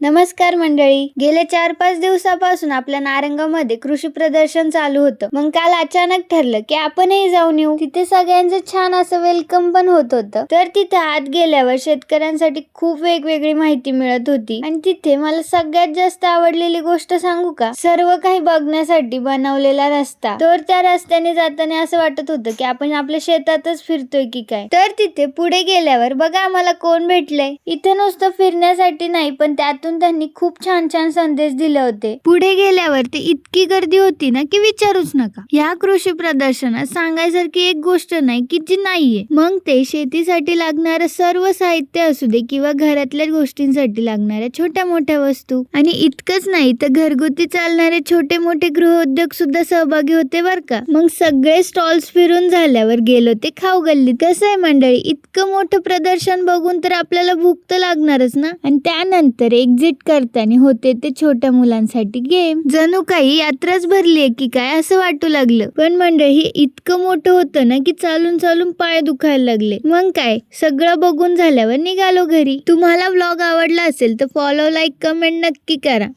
नमस्कार मंडळी. गेल्या 4-5 दिवसापासून आपल्या नारंगामध्ये कृषी प्रदर्शन चालू होतं. मग काल अचानक ठरलं की आपणही जाऊन येऊ. तिथे सगळ्यांचं छान असं वेलकम पण होत होतं. तर तिथे आत गेल्यावर शेतकऱ्यांसाठी खूप वेगवेगळी माहिती मिळत होती आणि तिथे मला सगळ्यात जास्त आवडलेली गोष्ट सांगू का? सर्व काही बघण्यासाठी बनवलेला रस्ता. तर त्या रस्त्याने जाताना असं वाटत होतं की आपण आपल्या शेतातच फिरतोय की काय. तर तिथे पुढे गेल्यावर बघा आम्हाला कोण भेटलंय. इथे नुसतं फिरण्यासाठी नाही पण त्यातून त्यांनी खूप छान छान संदेश दिले होते. पुढे गेल्यावर ते इतकी गर्दी होती ना की विचारूच नका. या कृषी प्रदर्शनात सांगायसारखी एक गोष्ट नाही की जी नाहीये. मग ते शेतीसाठी लागणारं सर्व साहित्य असू दे किंवा घरातल्या गोष्टींसाठी लागणाऱ्या छोट्या मोठ्या वस्तू आणि इतकंच नाही तर घरगुती चालणारे छोटे मोठे गृहउद्योग सुद्धा सहभागी होते बर का. मग सगळे स्टॉल्स फिरून झाल्यावर गेलो ते खाऊ गल्लीत. कसं आहे मंडळी, इतकं मोठं प्रदर्शन बघून तर आपल्याला भूक तर लागणारच ना. आणि त्यानंतर एक्झिट करताना होते ते छोट्या मुलांसाठी गेम. जणू काही यात्राच भरलीये की काय असं वाटू लागलं. पण मंडळी हे इतकं मोठं होतं ना की चालून चालून पाय दुखायला लागले. मग काय सगळं बघून झाल्यावर निघालो घरी. तुम्हाला व्लॉग आवडला असेल तर फॉलो, लाईक, कमेंट नक्की करा.